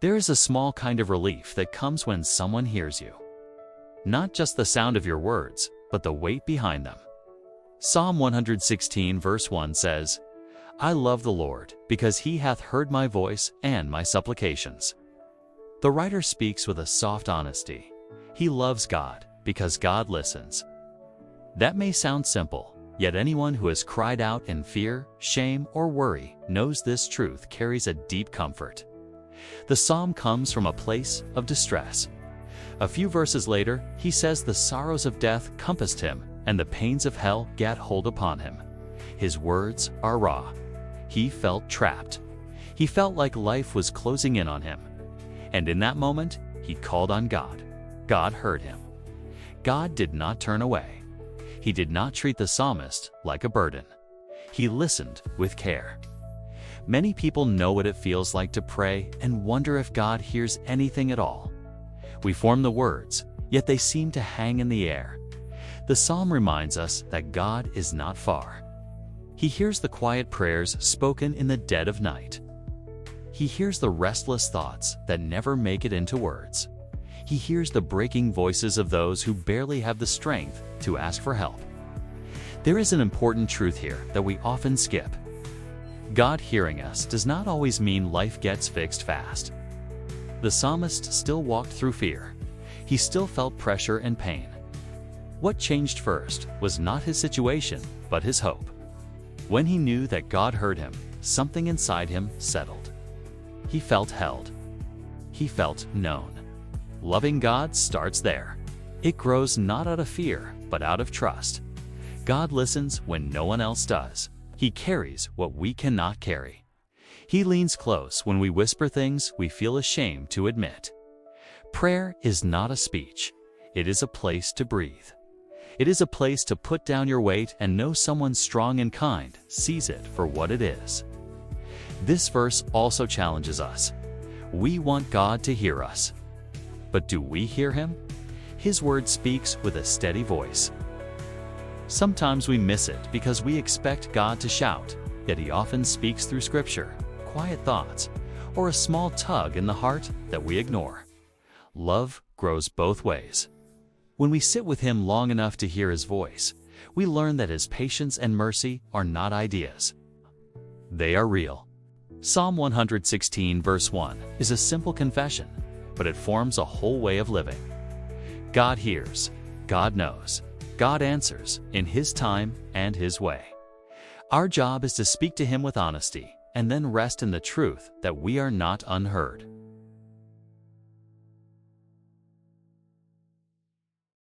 There is a small kind of relief that comes when someone hears you. Not just the sound of your words, but the weight behind them. Psalm 116 verse 1 says, "I love the Lord, because he hath heard my voice and my supplications." The writer speaks with a soft honesty. He loves God because God listens. That may sound simple, yet anyone who has cried out in fear, shame, or worry knows this truth carries a deep comfort. The psalm comes from a place of distress. A few verses later, he says the sorrows of death compassed him, and the pains of hell gat hold upon him. His words are raw. He felt trapped. He felt like life was closing in on him. And in that moment, he called on God. God heard him. God did not turn away. He did not treat the psalmist like a burden. He listened with care. Many people know what it feels like to pray and wonder if God hears anything at all. We form the words, yet they seem to hang in the air. The psalm reminds us that God is not far. He hears the quiet prayers spoken in the dead of night. He hears the restless thoughts that never make it into words. He hears the breaking voices of those who barely have the strength to ask for help. There is an important truth here that we often skip. God hearing us does not always mean life gets fixed fast. The psalmist still walked through fear. He still felt pressure and pain. What changed first was not his situation, but his hope. When he knew that God heard him, something inside him settled. He felt held. He felt known. Loving God starts there. It grows not out of fear, but out of trust. God listens when no one else does. He carries what we cannot carry. He leans close when we whisper things we feel ashamed to admit. Prayer is not a speech. It is a place to breathe. It is a place to put down your weight and know someone strong and kind sees it for what it is. This verse also challenges us. We want God to hear us. But do we hear him? His word speaks with a steady voice. Sometimes we miss it because we expect God to shout, yet he often speaks through scripture, quiet thoughts, or a small tug in the heart that we ignore. Love grows both ways. When we sit with him long enough to hear his voice, we learn that his patience and mercy are not ideas. They are real. Psalm 116 verse 1 is a simple confession, but it forms a whole way of living. God hears, God knows, God answers in his time and his way. Our job is to speak to him with honesty and then rest in the truth that we are not unheard.